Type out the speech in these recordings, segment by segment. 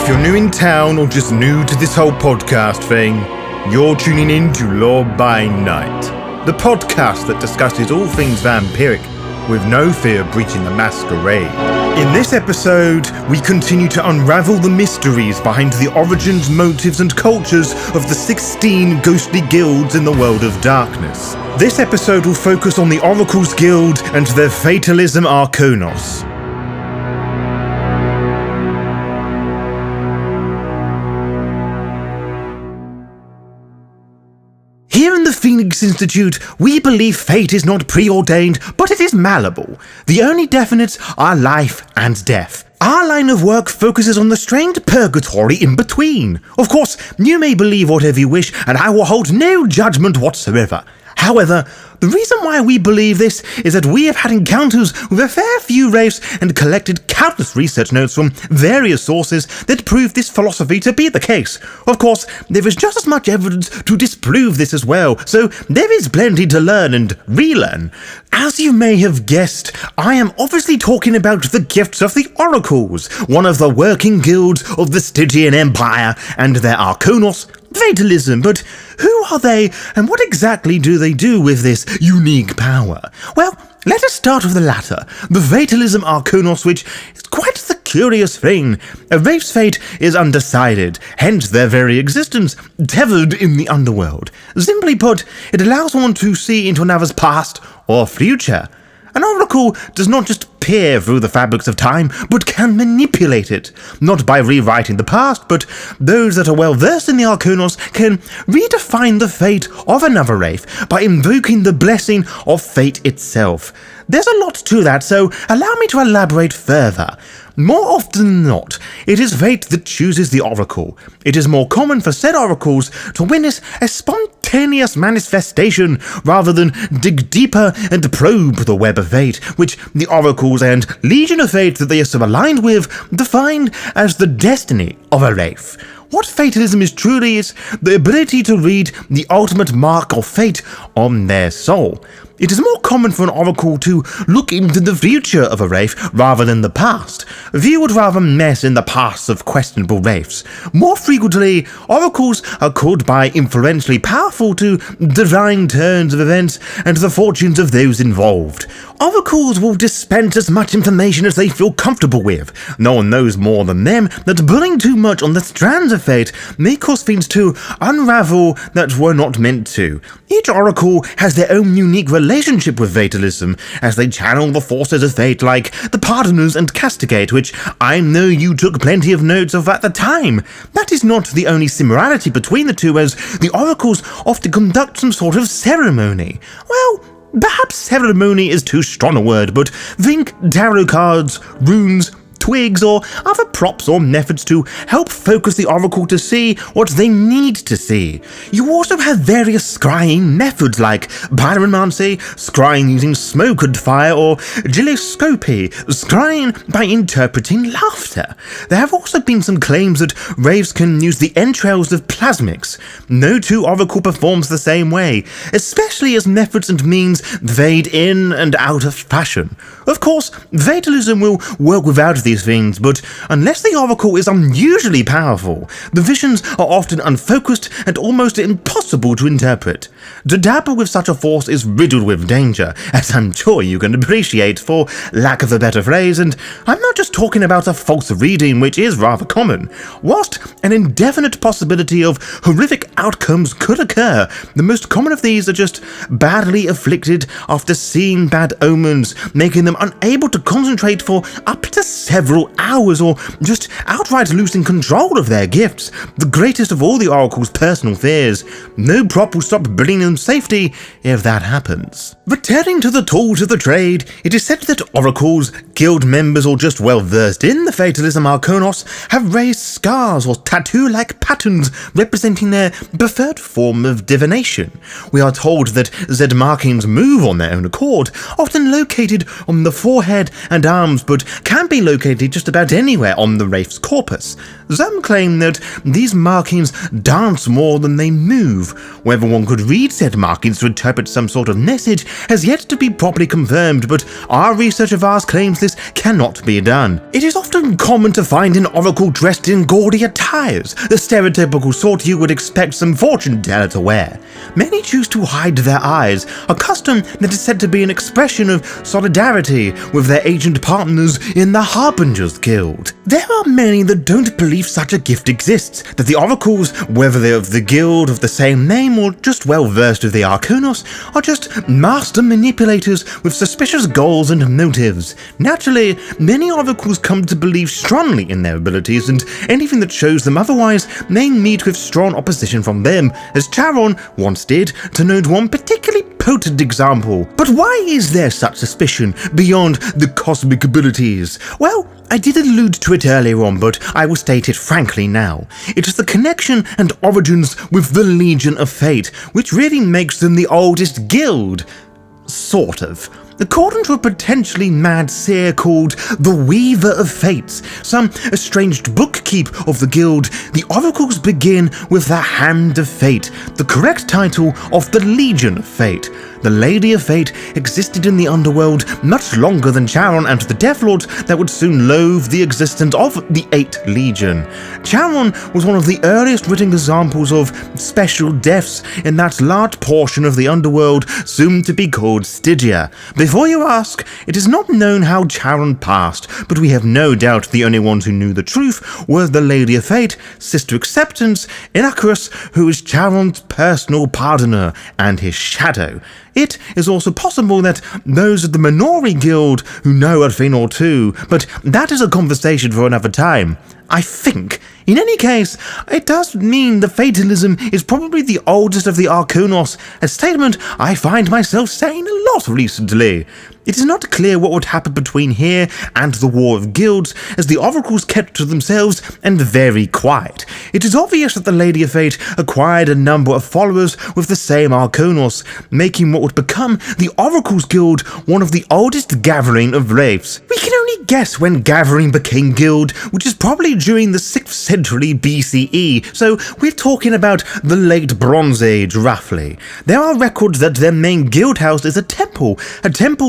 If you're new in town or just new to this whole podcast thing, you're tuning in to Lore by Night, the podcast that discusses all things vampiric with no fear of breaching the Masquerade. In this episode, we continue to unravel the mysteries behind the origins, motives, and cultures of the 16 ghostly guilds in the world of darkness. This episode will focus on the Oracles Guild and their Fatalism Arcanos. Here in the Phoenix Institute, we believe fate is not preordained, but it is malleable. The only definites are life and death. Our line of work focuses on the strange purgatory in between. Of course, you may believe whatever you wish, and I will hold no judgment whatsoever. However, the reason why we believe this is that we have had encounters with a fair few wraiths and collected countless research notes from various sources that prove this philosophy to be the case. Of course, there is just as much evidence to disprove this as well, so there is plenty to learn and relearn. As you may have guessed, I am obviously talking about the gifts of the Oracles, one of the working guilds of the Stygian Empire, and their Arcanos, Fatalism. But who are they, and what exactly do they do with this unique power? Well, let us start with the latter, the Fatalism Arcanos, which is quite the curious thing. A wraith's fate is undecided, hence their very existence tethered in the underworld. Simply put, it allows one to see into another's past or future. An oracle does not just peer through the fabrics of time, but can manipulate it. Not by rewriting the past, but those that are well versed in the Arcanos can redefine the fate of another wraith by invoking the blessing of fate itself. There's a lot to that, so allow me to elaborate further. More often than not, it is fate that chooses the oracle. It is more common for said oracles to witness a spontaneous manifestation rather than dig deeper and probe the web of fate, which the oracles and legion of fate that they are so aligned with define as the destiny of a wraith. What fatalism is truly is the ability to read the ultimate mark of fate on their soul. It is more common for an oracle to look into the future of a wraith rather than the past. Few would rather mess in the pasts of questionable wraiths. More frequently, oracles are called by influentially powerful to divine turns of events and the fortunes of those involved. Oracles will dispense as much information as they feel comfortable with. No one knows more than them that pulling too much on the strands of fate may cause things to unravel that were not meant to. Each oracle has their own unique relationship with fatalism, as they channel the forces of fate like the Pardoners and Castigate, which I know you took plenty of notes of at the time. That is not the only similarity between the two, as the oracles often conduct some sort of ceremony. Well, perhaps ceremony is too strong a word, but think tarot cards, runes, twigs, or other props or methods to help focus the oracle to see what they need to see. You also have various scrying methods like pyromancy, scrying using smoke and fire, or giloscopy, scrying by interpreting laughter. There have also been some claims that wraiths can use the entrails of plasmics. No two oracle performs the same way, especially as methods and means fade in and out of fashion. Of course, fatalism will work without these things, but unless the oracle is unusually powerful, the visions are often unfocused and almost impossible to interpret. To dabble with such a force is riddled with danger, as I'm sure you can appreciate, for lack of a better phrase, and I'm not just talking about a false reading, which is rather common. Whilst an indefinite possibility of horrific outcomes could occur, the most common of these are just badly afflicted after seeing bad omens, making them unable to concentrate for up to several hours, or just outright losing control of their gifts. The greatest of all the oracle's personal fears. No prop will stop bringing them safety if that happens. Returning to the tools of the trade, it is said that oracles, guild members, or just well versed in the Fatalism Arcanos have raised scars or tattoo-like patterns representing their preferred form of divination. We are told that said markings move on their own accord, often located on the forehead and arms, but can be located activity just about anywhere on the wraith's corpus. Some claim that these markings dance more than they move. Whether one could read said markings to interpret some sort of message has yet to be properly confirmed, but our research of ours claims this cannot be done. It is often common to find an oracle dressed in gaudy attires, the stereotypical sort you would expect some fortune teller to wear. Many choose to hide their eyes, a custom that is said to be an expression of solidarity with their ancient partners in the Harbinger's Guild. There are many that don't believe such a gift exists, that the oracles, whether they're of the guild of the same name or just well versed with the Arcanos, are just master manipulators with suspicious goals and motives. Naturally, many oracles come to believe strongly in their abilities, and anything that shows them otherwise may meet with strong opposition from them, as Charon once did, to note one particularly potent example. But why is there such suspicion beyond the cosmic abilities? Well, I did allude to it earlier on, but I will state it frankly now. It is the connection and origins with the Legion of Fate, which really makes them the oldest guild. Sort of. According to a potentially mad seer called the Weaver of Fates, some estranged bookkeep of the guild, the oracles begin with the Hand of Fate, the correct title of the Legion of Fate. The Lady of Fate existed in the underworld much longer than Charon and the Death Lords that would soon loathe the existence of the Eighth Legion. Charon was one of the earliest written examples of special deaths in that large portion of the underworld soon to be called Stygia. Before you ask, it is not known how Charon passed, but we have no doubt the only ones who knew the truth were the Lady of Fate, Sister Acceptance, Inachus, who is Charon's personal pardoner, and his shadow. It is also possible that those of the Minori Guild who know a thing or two, but that is a conversation for another time. I think. In any case, it does mean the Fatalism is probably the oldest of the Arcanos, a statement I find myself saying a lot recently. It is not clear what would happen between here and the War of Guilds, as the oracles kept to themselves and very quiet. It is obvious that the Lady of Fate acquired a number of followers with the same Arcanos, making what would become the Oracles Guild one of the oldest gathering of wraiths. We can only guess when gathering became guild, which is probably during the 6th century BCE, so we're talking about the late Bronze Age roughly. There are records that their main guild house is a temple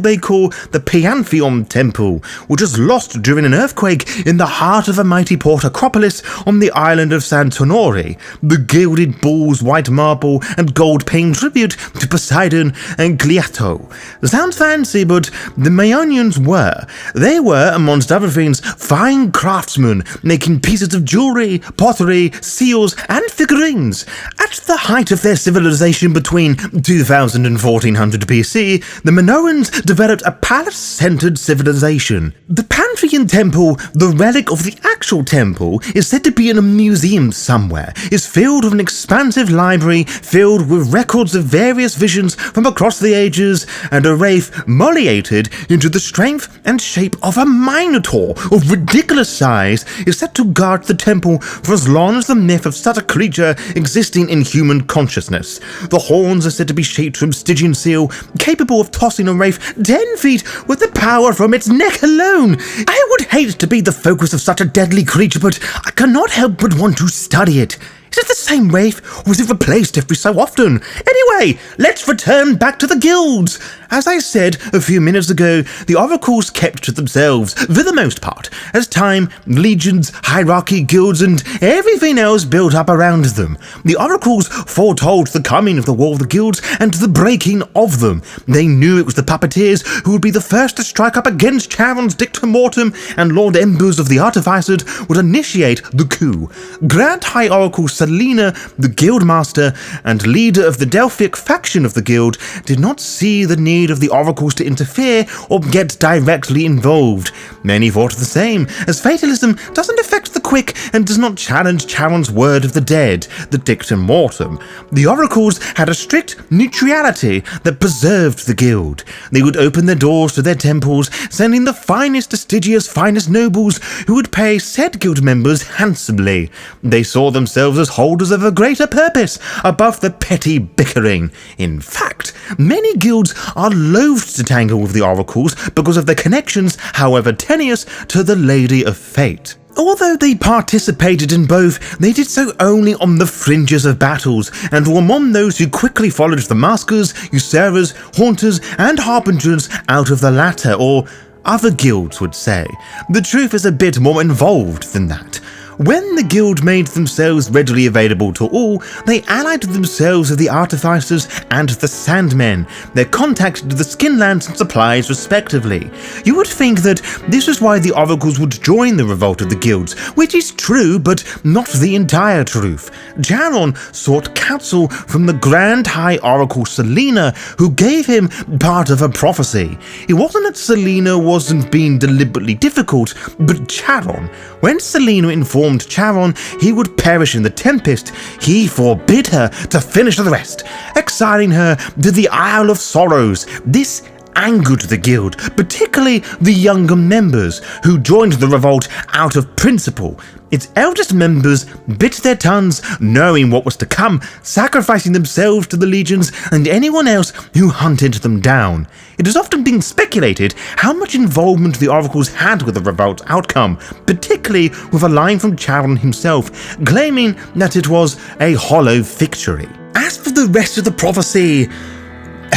they call the Pantheon Temple, which was lost during an earthquake in the heart of a mighty port acropolis on the island of Santorini. The gilded bulls, white marble, and gold paying tribute to Poseidon and Cleito. Sounds fancy, but the Maionians were. They were, amongst other things, fine craftsmen, making pieces of jewelry, pottery, seals, and figurines. At the height of their civilization between 2000 and 1400 BC, the Minoans developed a palace-centered civilization. The Pantheon Temple, the relic of the actual temple, is said to be in a museum somewhere, is filled with an expansive library filled with records of various visions from across the ages, and a wraith molliated into the strength and shape of a minotaur of ridiculous size is set to guard the temple for as long as the myth of such a creature existing in human consciousness. The horns are said to be shaped from Stygian seal, capable of tossing a wraith 10 feet with the power from its neck alone. I would hate to be the focus of such a deadly creature, but I cannot help but want to study it. Is it the same wraith, or is it replaced every so often? Anyway, let's return back to the guilds. As I said a few minutes ago, the oracles kept to themselves, for the most part, as time, legions, hierarchy, guilds, and everything else built up around them. The oracles foretold the coming of the War of the Guilds and the breaking of them. They knew it was the puppeteers who would be the first to strike up against Charon's Dicta Mortem, and Lord Embers of the Artificers would initiate the coup. Grand High Oracle Selena, the Guildmaster and leader of the Delphic faction of the guild, did not see the need of the oracles to interfere or get directly involved. Many thought the same, as fatalism doesn't affect the quick and does not challenge Charon's word of the dead, the dictum mortem. The oracles had a strict neutrality that preserved the guild. They would open their doors to their temples, sending the finest of Stygia's finest nobles who would pay said guild members handsomely. They saw themselves as holders of a greater purpose above the petty bickering. In fact, many guilds are loath to tangle with the oracles because of their connections, however tenuous, to the Lady of Fate. Although they participated in both, they did so only on the fringes of battles, and were among those who quickly followed the maskers, usurers, haunters, and harbingers out of the latter, or other guilds would say. The truth is a bit more involved than that. When the guild made themselves readily available to all, they allied themselves with the artificers and the sandmen. They contacted the skinlands and supplies respectively. You would think that this is why the oracles would join the revolt of the guilds, which is true, but not the entire truth. Charon sought counsel from the Grand High Oracle Selena, who gave him part of a prophecy. It wasn't that Selena wasn't being deliberately difficult, but Charon. When Selena informed Charon he would perish in the tempest, he forbid her to finish the rest, exiling her to the Isle of Sorrows. This angered the guild, particularly the younger members, who joined the revolt out of principle. Its eldest members bit their tongues, knowing what was to come, sacrificing themselves to the legions and anyone else who hunted them down. It has often been speculated how much involvement the oracles had with the revolt's outcome, particularly with a line from Charon himself, claiming that it was a hollow victory. As for the rest of the prophecy,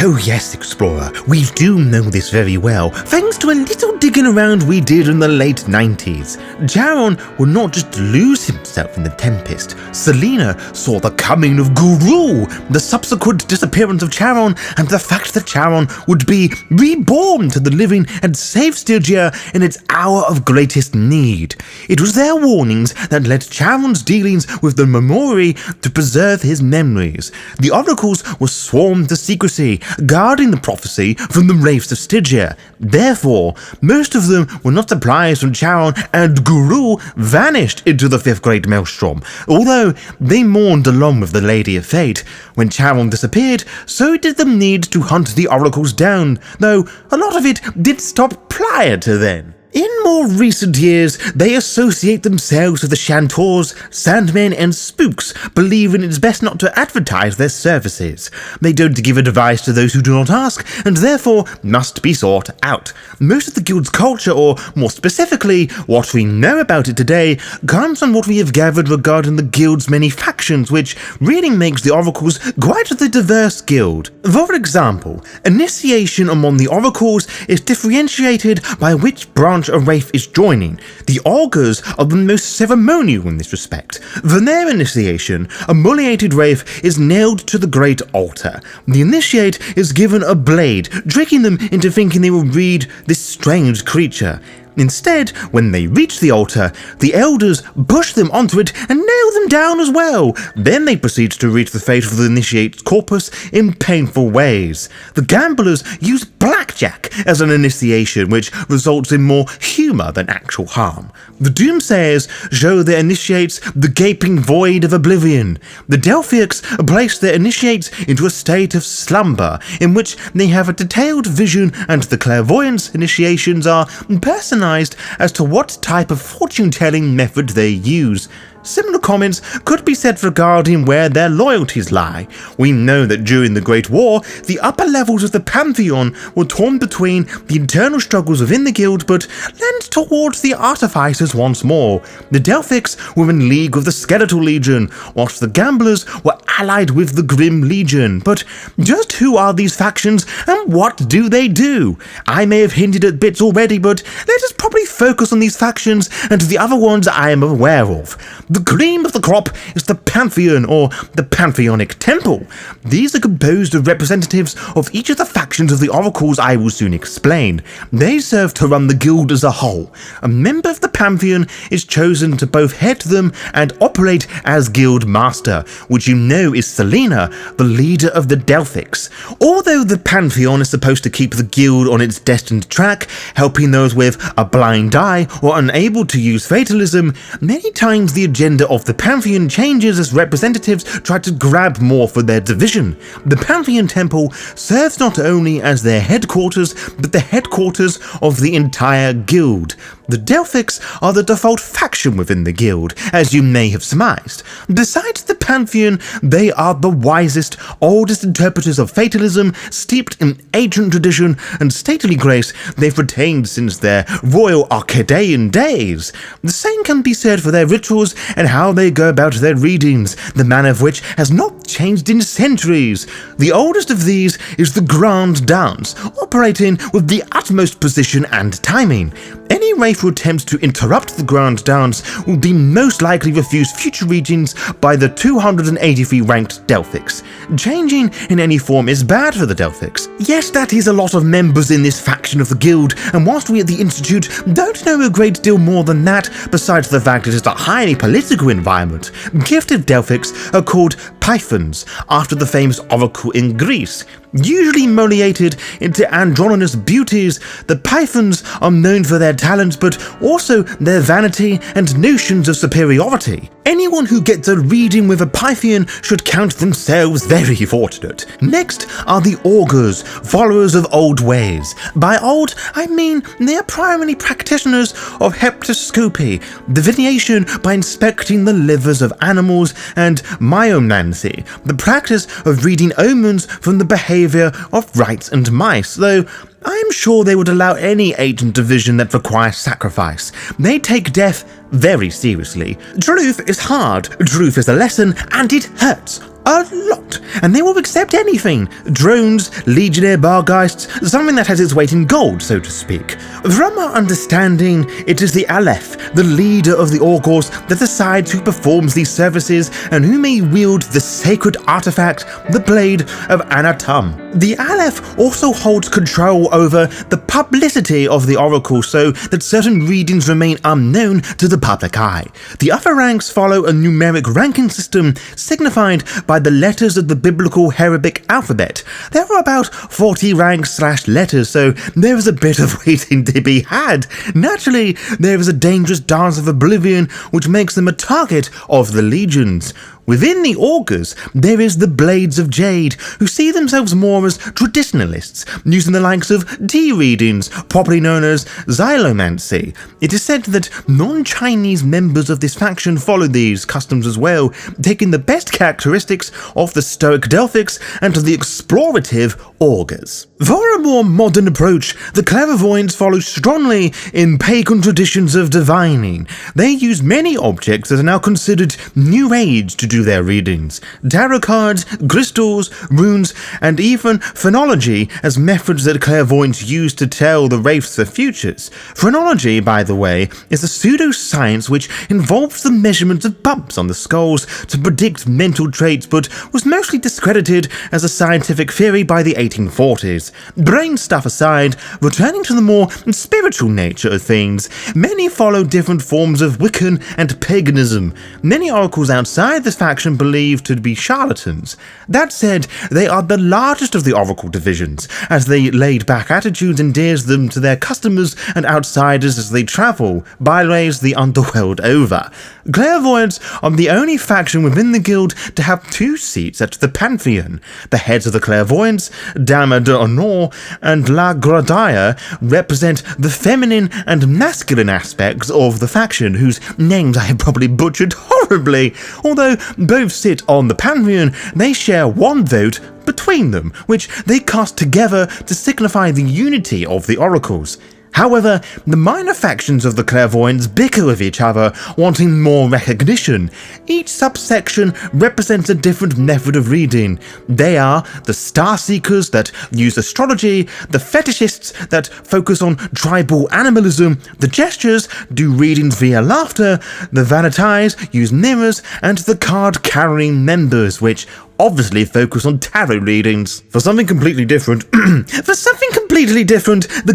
oh yes, Explorer, we do know this very well, thanks to a little digging around we did in the late 90s. Charon would not just lose himself in the tempest. Selena saw the coming of Guru, the subsequent disappearance of Charon, and the fact that Charon would be reborn to the living and save Stygia in its hour of greatest need. It was their warnings that led Charon's dealings with the Memori to preserve his memories. The oracles were sworn to secrecy, guarding the prophecy from the wraiths of Stygia. Therefore, most of them were not surprised when Charon and Guru vanished into the fifth great maelstrom, although they mourned along with the Lady of Fate. When Charon disappeared, so did the need to hunt the oracles down, though a lot of it did stop prior to then. In more recent years, they associate themselves with the Chantors, Sandmen, and Spooks, believing it's best not to advertise their services. They don't give advice to those who do not ask, and therefore must be sought out. Most of the guild's culture, or more specifically, what we know about it today, comes from what we have gathered regarding the guild's many factions, which really makes the oracles quite the diverse guild. For example, initiation among the oracles is differentiated by which branch a wraith is joining. The augurs are the most ceremonial in this respect. For their initiation, a mulliated wraith is nailed to the great altar. The initiate is given a blade, tricking them into thinking they will read this strange creature. Instead, when they reach the altar, the elders push them onto it and nail them down as well. Then they proceed to reach the fate of the initiate's corpus in painful ways. The gamblers use blackjack as an initiation, which results in more humour than actual harm. The doomsayers show their initiates the gaping void of oblivion. The Delphics place their initiates into a state of slumber, in which they have a detailed vision, and the clairvoyance initiations are personalized as to what type of fortune-telling method they use. Similar comments could be said regarding where their loyalties lie. We know that during the Great War, the upper levels of the Pantheon were torn between the internal struggles within the guild, but leaned towards the artificers once more. The Delphics were in league with the Skeletal Legion, whilst the Gamblers were allied with the Grim Legion. But just who are these factions, and what do they do? I may have hinted at bits already, but let us probably focus on these factions and the other ones I am aware of. The cream of the crop is the Pantheon, or the Pantheonic Temple. These are composed of representatives of each of the factions of the oracles I will soon explain. They serve to run the guild as a whole. A member of the Pantheon is chosen to both head them and operate as guild master, which you know is Selena, the leader of the Delphics. Although the Pantheon is supposed to keep the guild on its destined track, helping those with a blind eye or unable to use fatalism, many times the agenda of the Pantheon changes as representatives try to grab more for their division. The Pantheon Temple serves not only as their headquarters, but the headquarters of the entire guild. The Delphics are the default faction within the guild, as you may have surmised. Besides the Pantheon, they are the wisest, oldest interpreters of fatalism, steeped in ancient tradition and stately grace they've retained since their royal Arcadian days. The same can be said for their rituals and how they go about their readings, the manner of which has not changed in centuries. The oldest of these is the Grand Dance, operating with the utmost precision and timing. Any wraith who attempts to interrupt the Grand Dance will be most likely refused future readings by the 283 ranked Delphics. Changing in any form is bad for the Delphics. Yes, that is a lot of members in this faction of the guild, and whilst we at the Institute don't know a great deal more than that, besides the fact it is a highly political environment, gifted Delphics are called Pythons, after the famous oracle in Greece. Usually moliated into androgynous beauties, the Pythons are known for their talents but also their vanity and notions of superiority. Anyone who gets a reading with a Pythian should count themselves very fortunate. Next are the Augurs, followers of old ways. By old, I mean they are primarily practitioners of hepatoscopy, divination by inspecting the livers of animals, and myomancy, the practice of reading omens from the behavior of rats and mice, though I am sure they would allow any ancient division that requires sacrifice. They take death very seriously. Truth is hard, truth is a lesson, and it hurts a lot, and they will accept anything. Drones, legionnaire bargeists, something that has its weight in gold, so to speak. From our understanding, it is the Aleph, the leader of the Augurs, that decides who performs these services and who may wield the sacred artifact, the Blade of Anatum. The Aleph also holds control over the publicity of the oracle so that certain readings remain unknown to the public eye. The upper ranks follow a numeric ranking system signified by the letters of the biblical Arabic alphabet. There are about 40 ranks/letters, so there is a bit of waiting to be had. Naturally, there is a dangerous dance of oblivion which makes them a target of the legions. Within the Augurs, there is the Blades of Jade, who see themselves more as traditionalists, using the likes of tea readings, properly known as xylomancy. It is said that non-Chinese members of this faction follow these customs as well, taking the best characteristics of the Stoic Delphics and the explorative Augurs. For a more modern approach, the clairvoyants follow strongly in pagan traditions of divining. They use many objects that are now considered New Age to do their readings. Tarot cards, crystals, runes, and even phrenology as methods that clairvoyants use to tell the wraiths their futures. Phrenology, by the way, is a pseudoscience which involves the measurement of bumps on the skulls to predict mental traits, but was mostly discredited as a scientific theory by the 1840s. Brain stuff aside, returning to the more spiritual nature of things, many follow different forms of Wiccan and paganism. Many oracles outside this faction believed to be charlatans. That said, they are the largest of the oracle divisions, as their laid-back attitudes endears them to their customers and outsiders as they travel, byways the underworld over. Clairvoyants are the only faction within the guild to have 2 seats at the Pantheon. The heads of the clairvoyants, Dama de Honor and La Gradaya, represent the feminine and masculine aspects of the faction, whose names I have probably butchered horribly. Although both sit on the Pantheon, they share one vote between them, which they cast together to signify the unity of the oracles. However, the minor factions of the clairvoyants bicker with each other, wanting more recognition. Each subsection represents a different method of reading. They are the Star Seekers that use astrology, the Fetishists that focus on tribal animalism, the Gestures do readings via laughter, the Vanities use mirrors, and the card-carrying members, which obviously focus on tarot readings. For something completely different, the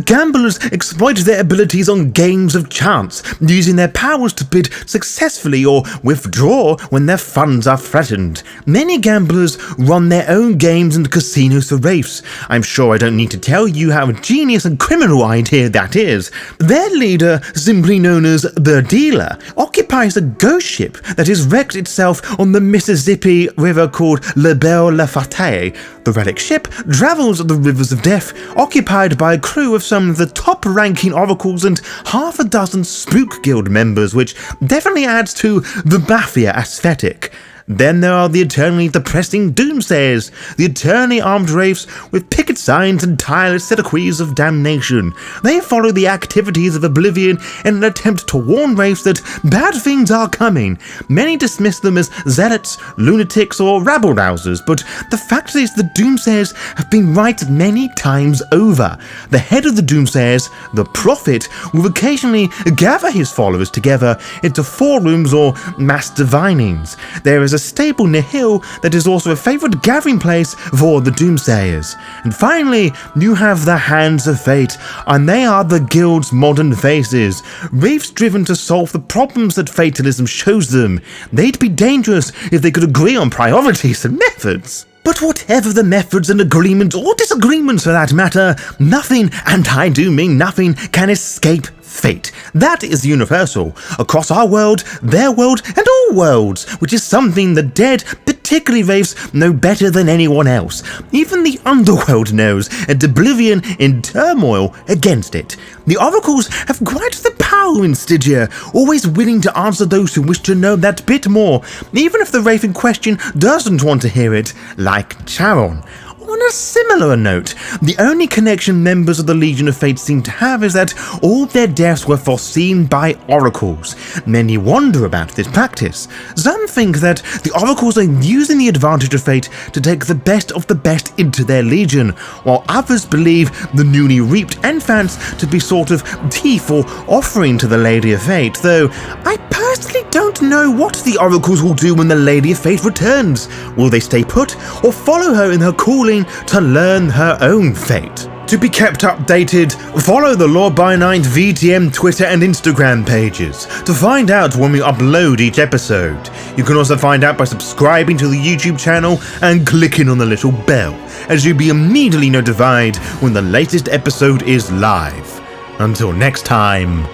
gamblers exploit their abilities on games of chance, using their powers to bid successfully or withdraw when their funds are threatened. Many gamblers run their own games and casinos for wraiths. I'm sure I don't need to tell you how genius and criminal idea that is. Their leader, simply known as the Dealer, occupies a ghost ship that has wrecked itself on the Mississippi River called La Belle La Fatale. The relic ship travels the rivers of death, occupied by a crew of some of the top-ranking oracles and half a dozen spook guild members, which definitely adds to the mafia aesthetic. Then there are the eternally depressing doomsayers, the eternally armed wraiths with picket signs and tireless soliloquies of damnation. They follow the activities of Oblivion in an attempt to warn wraiths that bad things are coming. Many dismiss them as zealots, lunatics, or rabble-rousers, but the fact is the doomsayers have been right many times over. The head of the doomsayers, the Prophet, will occasionally gather his followers together into forums or mass divinings. There is a stable near Hill that is also a favourite gathering place for the doomsayers. And finally, you have the Hands of Fate, and they are the guild's modern faces, wraiths driven to solve the problems that fatalism shows them. They'd be dangerous if they could agree on priorities and methods. But whatever the methods and agreements, or disagreements for that matter, nothing, and I do mean nothing, can escape fate. That is universal, across our world, their world, and all worlds, which is something the dead, particularly wraiths, know better than anyone else. Even the underworld knows, and Oblivion in turmoil against it. The oracles have quite the power in Stygia, always willing to answer those who wish to know that bit more, even if the wraith in question doesn't want to hear it, like Charon. On a similar note, the only connection members of the Legion of Fate seem to have is that all their deaths were foreseen by oracles. Many wonder about this practice. Some think that the oracles are using the advantage of fate to take the best of the best into their legion, while others believe the newly reaped infants to be sort of teeth or offering to the Lady of Fate, though I personally don't know what the oracles will do when the Lady of Fate returns. Will they stay put, or follow her in her calling to learn her own fate? To be kept updated, follow the Law by Night VTM Twitter and Instagram pages to find out when we upload each episode. You can also find out by subscribing to the YouTube channel and clicking on the little bell, as you'll be immediately notified when the latest episode is live. Until next time,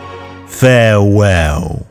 farewell.